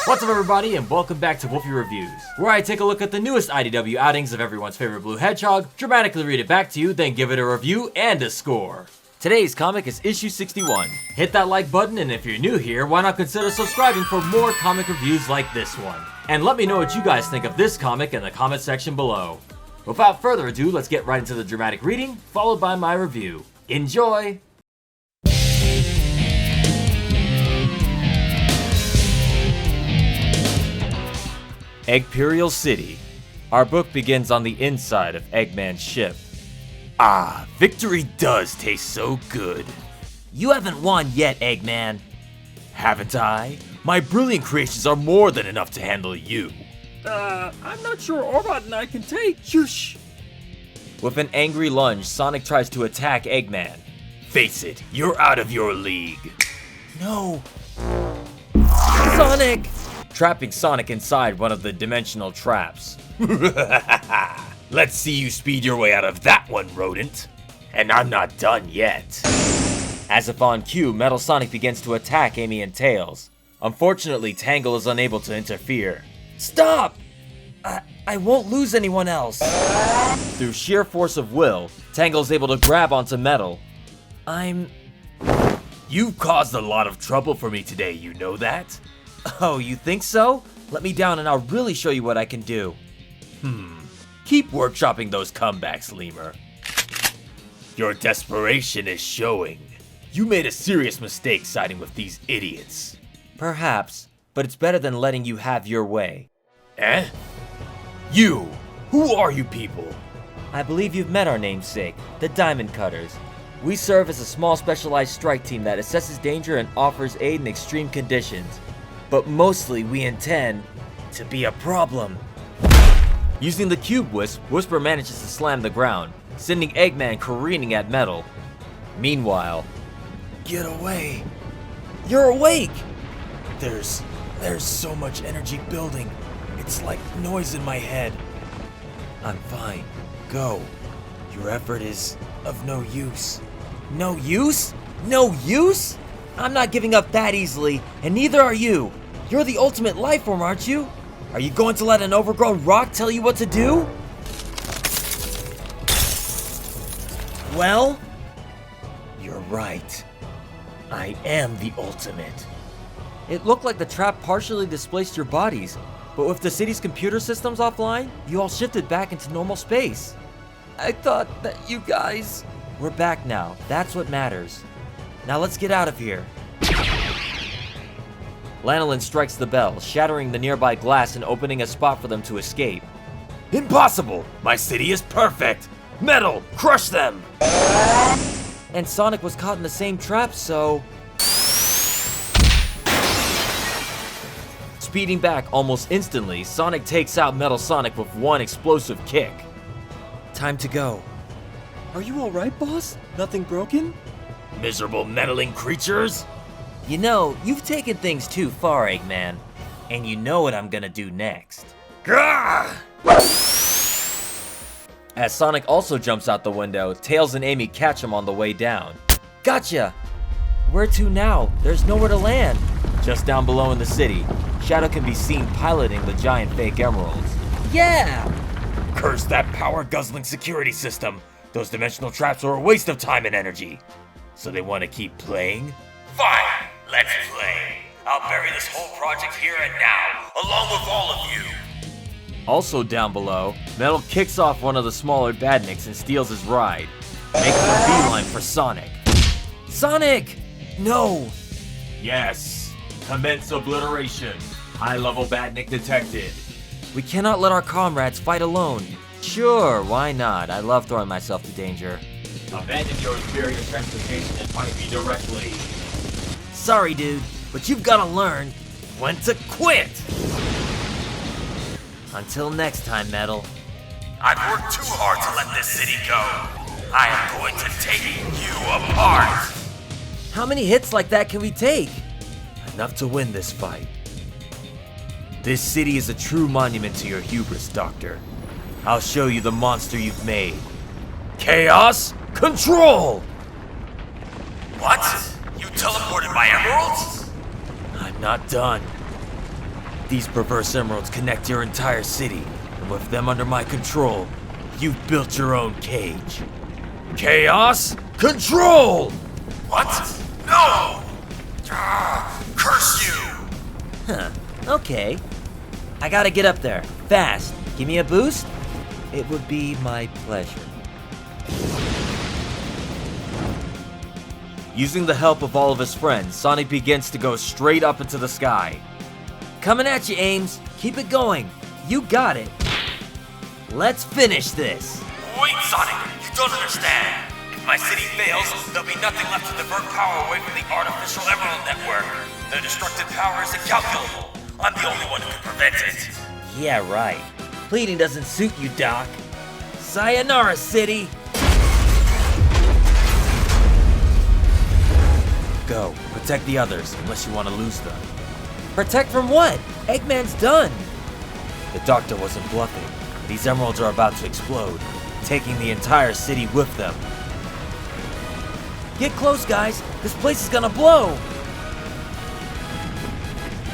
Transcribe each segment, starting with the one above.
What's up everybody and welcome back to Wolfie Reviews, where I take a look at the newest IDW outings of everyone's favorite blue hedgehog, dramatically read it back to you, then give it a review and a score. Today's comic is issue 61. Hit that like button, and if you're new here, why not consider subscribing for more comic reviews like this one. And let me know what you guys think of this comic in the comment section below. Without further ado, let's get right into the dramatic reading, followed by my review. Enjoy! Eggperial City. Our book begins on the inside of Eggman's ship. Ah, victory does taste so good. You haven't won yet, Eggman. Haven't I? My brilliant creations are more than enough to handle you. I'm not sure Orbot and I can take. Shush! With an angry lunge, Sonic tries to attack Eggman. Face it, you're out of your league. No. Sonic! Trapping Sonic inside one of the dimensional traps. Let's see you speed your way out of that one, rodent. And I'm not done yet. As if on cue, Metal Sonic begins to attack Amy and Tails. Unfortunately, Tangle is unable to interfere. Stop! I won't lose anyone else. Through sheer force of will, Tangle is able to grab onto Metal. You've caused a lot of trouble for me today, you know that? Oh, you think so? Let me down and I'll really show you what I can do. Keep workshopping those comebacks, Lemur. Your desperation is showing. You made a serious mistake siding with these idiots. Perhaps, but it's better than letting you have your way. Eh? You! Who are you people? I believe you've met our namesake, the Diamond Cutters. We serve as a small specialized strike team that assesses danger and offers aid in extreme conditions. But mostly we intend to be a problem. Using the cube wisp, Whisper manages to slam the ground, sending Eggman careening at Metal. Meanwhile, get away! You're awake! There's so much energy building. It's like noise in my head. I'm fine. Go. Your effort is of no use. No use? No use? I'm not giving up that easily, and neither are you. You're the ultimate life form, aren't you? Are you going to let an overgrown rock tell you what to do? Well, you're right. I am the ultimate. It looked like the trap partially displaced your bodies, but with the city's computer systems offline, you all shifted back into normal space. I thought that you guys... We're back now. That's what matters. Now let's get out of here. Lanolin strikes the bell, shattering the nearby glass and opening a spot for them to escape. Impossible! My city is perfect! Metal, crush them! And Sonic was caught in the same trap, so... Speeding back almost instantly, Sonic takes out Metal Sonic with one explosive kick. Time to go. Are you alright, boss? Nothing broken? Miserable meddling creatures! You know, you've taken things too far, Eggman. And you know what I'm gonna do next. Gah! As Sonic also jumps out the window, Tails and Amy catch him on the way down. Gotcha! Where to now? There's nowhere to land. Just down below in the city, Shadow can be seen piloting the giant fake emeralds. Yeah! Curse that power-guzzling security system! Those dimensional traps are a waste of time and energy. So they want to keep playing? Fine, let's play. I'll bury this whole project here and now, along with all of you. Also down below, Metal kicks off one of the smaller badniks and steals his ride, making a beeline for Sonic. Sonic! No! Yes, commence obliteration. High-level badnik detected. We cannot let our comrades fight alone. Sure, why not? I love throwing myself to danger. Abandon your inferior transportation and fight me directly. Sorry, dude, but you've got to learn when to quit. Until next time, Metal. I've worked too hard to let this city go. I am going to take you apart. How many hits like that can we take? Enough to win this fight. This city is a true monument to your hubris, Doctor. I'll show you the monster you've made. Chaos Control! What? You teleported my emeralds? I'm not done. these perverse emeralds connect your entire city, and with them under my control, you've built your own cage. Chaos Control! What? No! Curse you! Huh, okay. I gotta get up there, fast. Give me a boost? It would be my pleasure. Using the help of all of his friends, Sonic begins to go straight up into the sky. Coming at you, Ames. Keep it going. You got it. Let's finish this. Wait, Sonic! You don't understand! If my city fails, there'll be nothing left to divert power away from the artificial Emerald Network. Their destructive power is incalculable. I'm the only one who can prevent it. Yeah, right. Pleading doesn't suit you, Doc. Sayonara, City! Go. Protect the others, unless you want to lose them. Protect from what? Eggman's done! The doctor wasn't bluffing. These emeralds are about to explode, taking the entire city with them. Get close, guys! This place is gonna blow!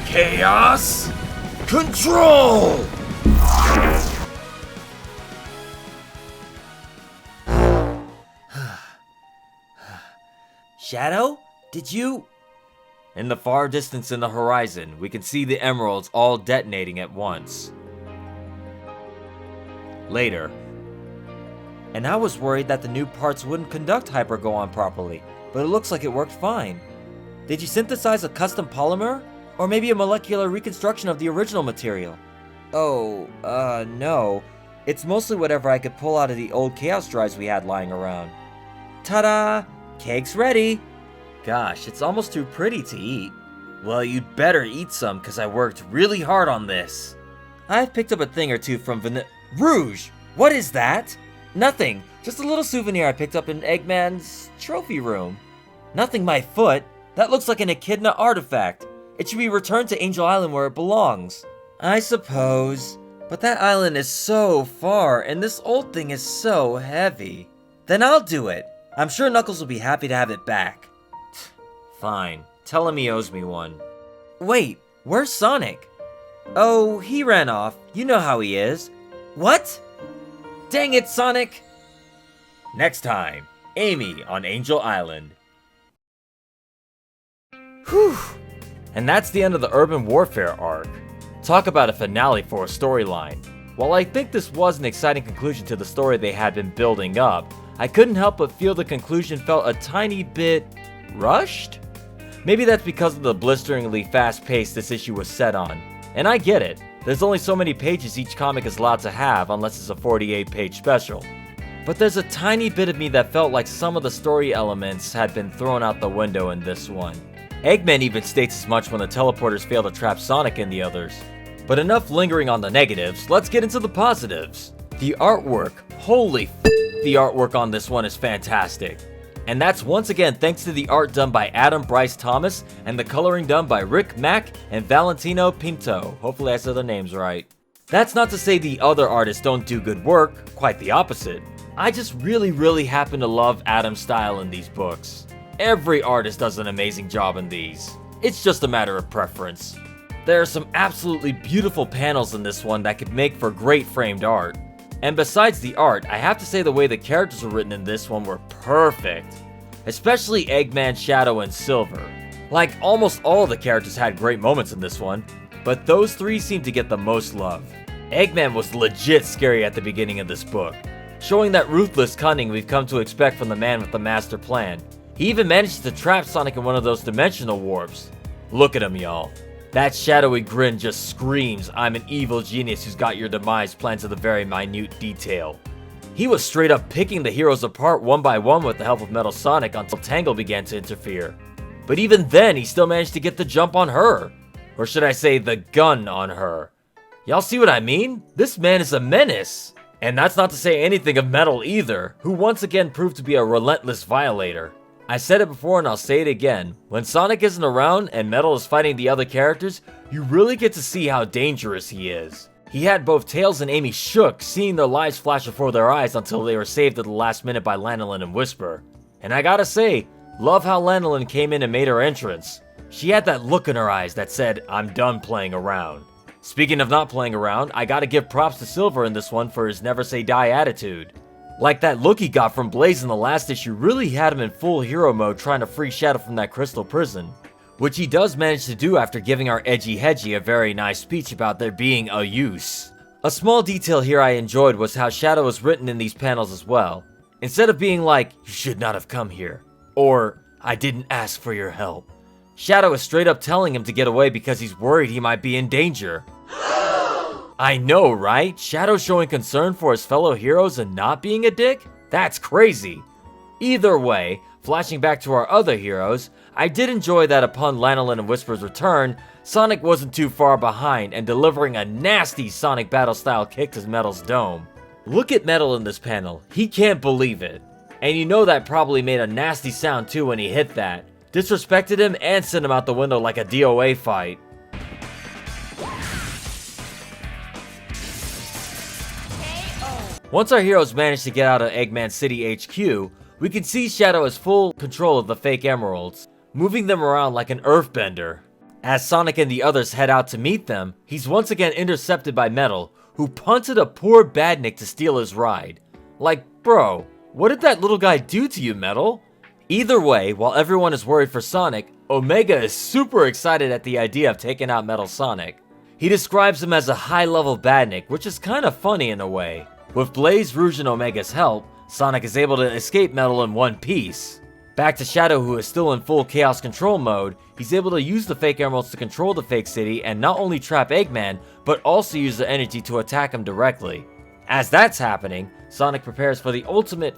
Chaos Control! Shadow? Did you... In the far distance in the horizon, we can see the emeralds all detonating at once. Later. And I was worried that the new parts wouldn't conduct Hyper-Go-On properly, but it looks like it worked fine. Did you synthesize a custom polymer? Or maybe a molecular reconstruction of the original material? Oh, no. It's mostly whatever I could pull out of the old Chaos drives we had lying around. Ta-da! Cake's ready! Gosh, it's almost too pretty to eat. Well, you'd better eat some, cause I worked really hard on this. I've picked up a thing or two from Rouge! What is that? Nothing. Just a little souvenir I picked up in Eggman's trophy room. Nothing my foot. That looks like an Echidna artifact. It should be returned to Angel Island where it belongs. I suppose. But that island is so far, and this old thing is so heavy. Then I'll do it. I'm sure Knuckles will be happy to have it back. Fine. Tell him he owes me one. Wait, where's Sonic? Oh, he ran off. You know how he is. What? Dang it, Sonic! Next time, Amy on Angel Island. Whew! And that's the end of the Urban Warfare arc. Talk about a finale for a storyline. While I think this was an exciting conclusion to the story they had been building up, I couldn't help but feel the conclusion felt a tiny bit... rushed? Maybe that's because of the blisteringly fast pace this issue was set on. And I get it. There's only so many pages each comic is allowed to have unless it's a 48-page special. But there's a tiny bit of me that felt like some of the story elements had been thrown out the window in this one. Eggman even states as much when the teleporters fail to trap Sonic and the others. But enough lingering on the negatives, let's get into the positives. The artwork. Holy f***, the artwork on this one is fantastic. And that's once again thanks to the art done by Adam Bryce Thomas and the coloring done by Rick Mack and Valentino Pinto. Hopefully I said their names right. That's not to say the other artists don't do good work, quite the opposite. I just really happen to love Adam's style in these books. Every artist does an amazing job in these. It's just a matter of preference. There are some absolutely beautiful panels in this one that could make for great framed art. And besides the art, I have to say the way the characters were written in this one were perfect. Especially Eggman, Shadow, and Silver. Like, almost all of the characters had great moments in this one, but those three seem to get the most love. Eggman was legit scary at the beginning of this book, showing that ruthless cunning we've come to expect from the man with the master plan. He even managed to trap Sonic in one of those dimensional warps. Look at him, y'all. That shadowy grin just screams, I'm an evil genius who's got your demise planned to the very minute detail. He was straight up picking the heroes apart one by one with the help of Metal Sonic until Tangle began to interfere. But even then, he still managed to get the jump on her. Or should I say, the gun on her. Y'all see what I mean? This man is a menace. And that's not to say anything of Metal either, who once again proved to be a relentless violator. I said it before and I'll say it again. When Sonic isn't around and Metal is fighting the other characters, you really get to see how dangerous he is. He had both Tails and Amy shook, seeing their lives flash before their eyes until they were saved at the last minute by Lanolin and Whisper. And I gotta say, love how Lanolin came in and made her entrance. She had that look in her eyes that said, I'm done playing around. Speaking of not playing around, I gotta give props to Silver in this one for his never say die attitude. Like that look he got from Blaze in the last issue really had him in full hero mode trying to free Shadow from that crystal prison. Which he does manage to do after giving our edgy Hedgie a very nice speech about there being a use. A small detail here I enjoyed was how Shadow was written in these panels as well. Instead of being like, "You should not have come here," or "I didn't ask for your help," Shadow is straight up telling him to get away because he's worried he might be in danger. I know, right? Shadow showing concern for his fellow heroes and not being a dick? That's crazy. Either way, flashing back to our other heroes, I did enjoy that upon Lanolin and Whisper's return, Sonic wasn't too far behind and delivering a nasty Sonic battle style kick to Metal's dome. Look at Metal in this panel, he can't believe it. And you know that probably made a nasty sound too when he hit that. Disrespected him and sent him out the window like a DOA fight. Once our heroes manage to get out of Eggman City HQ, we can see Shadow has full control of the fake emeralds, moving them around like an earthbender. As Sonic and the others head out to meet them, he's once again intercepted by Metal, who punted a poor Badnik to steal his ride. Like, bro, what did that little guy do to you, Metal? Either way, while everyone is worried for Sonic, Omega is super excited at the idea of taking out Metal Sonic. He describes him as a high-level Badnik, which is kinda funny in a way. With Blaze, Rouge, and Omega's help, Sonic is able to escape Metal in one piece. Back to Shadow, who is still in full Chaos Control mode, he's able to use the fake emeralds to control the fake city and not only trap Eggman, but also use the energy to attack him directly. As that's happening, Sonic prepares for the ultimate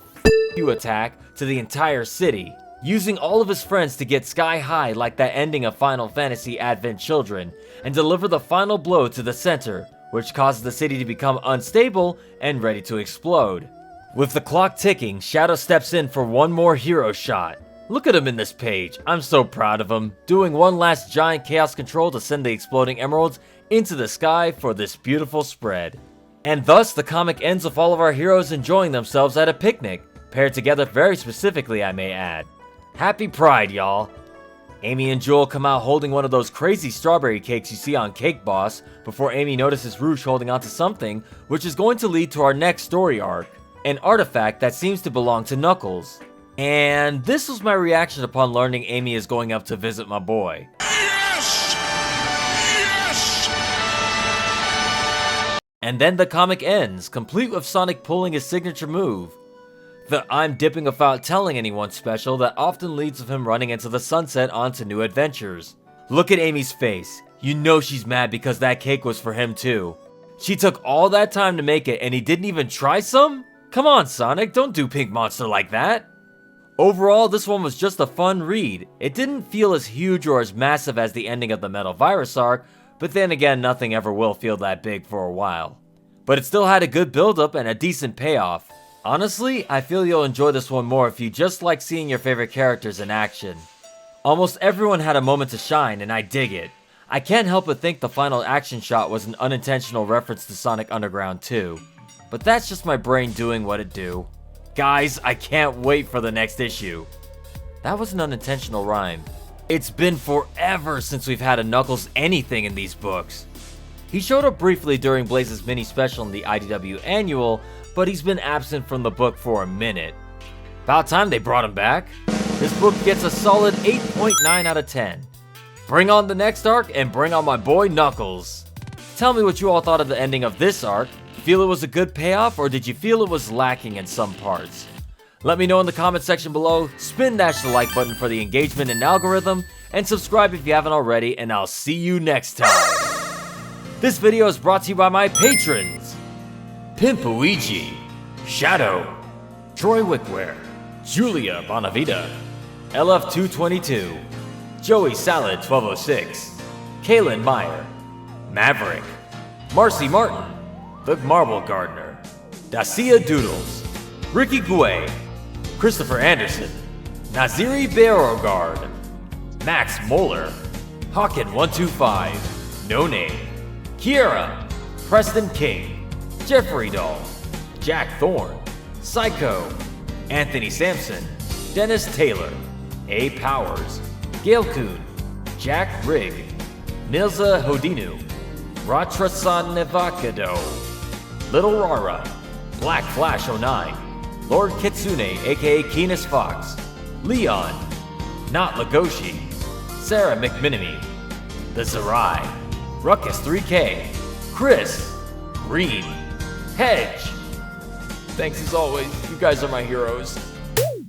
you attack to the entire city, using all of his friends to get sky high like that ending of Final Fantasy Advent Children, and deliver the final blow to the center, which causes the city to become unstable and ready to explode. With the clock ticking, Shadow steps in for one more hero shot. Look at him in this page, I'm so proud of him, doing one last giant chaos control to send the exploding emeralds into the sky for this beautiful spread. And thus, the comic ends with all of our heroes enjoying themselves at a picnic, paired together very specifically I may add. Happy Pride, y'all! Amy and Joel come out holding one of those crazy strawberry cakes you see on Cake Boss before Amy notices Rouge holding onto something, which is going to lead to our next story arc, an artifact that seems to belong to Knuckles. And this was my reaction upon learning Amy is going up to visit my boy. Yes! Yes! And then the comic ends, complete with Sonic pulling his signature move. The I'm dipping without telling anyone special that often leads with him running into the sunset onto new adventures. Look at Amy's face. You know she's mad because that cake was for him too. She took all that time to make it and he didn't even try some? Come on Sonic, don't do Pink Monster like that. Overall, this one was just a fun read. It didn't feel as huge or as massive as the ending of the Metal Virus arc, but then again nothing ever will feel that big for a while. But it still had a good build-up and a decent payoff. Honestly, I feel you'll enjoy this one more if you just like seeing your favorite characters in action. Almost everyone had a moment to shine, and I dig it. I can't help but think the final action shot was an unintentional reference to Sonic Underground 2. But that's just my brain doing what it do. Guys, I can't wait for the next issue. That was an unintentional rhyme. It's been forever since we've had a Knuckles anything in these books. He showed up briefly during Blaze's mini special in the IDW Annual, but he's been absent from the book for a minute. About time they brought him back. This book gets a solid 8.9 out of 10. Bring on the next arc and bring on my boy Knuckles. Tell me what you all thought of the ending of this arc. Feel it was a good payoff or did you feel it was lacking in some parts? Let me know in the comment section below, spin dash the like button for the engagement and algorithm, and subscribe if you haven't already, and I'll see you next time. This video is brought to you by my patrons. Pimpuigi, Shadow, Troy Wickware, Julia Bonavita, LF222, Joey Salad 1206, Kaylin Meyer, Maverick, Marcy Martin, The Marble Gardener, Dacia Doodles, Ricky Guay, Christopher Anderson, Naziri Beauregard, Max Moeller, Hawkin125, No Name, Kiera, Preston King, Jeffrey Dahl, Jack Thorne, Psycho, Anthony Sampson, Dennis Taylor, A. Powers, Gail Kuhn, Jack Rigg, Milza Hodinu, Ratrasan Nevakado, Little Rara, Black Flash 09, Lord Kitsune aka Keenus Fox, Leon, Not Lagoshi, Sarah McMinimy, The Zerai, Ruckus 3K, Chris, Green, Hedge. Thanks as always, you guys are my heroes.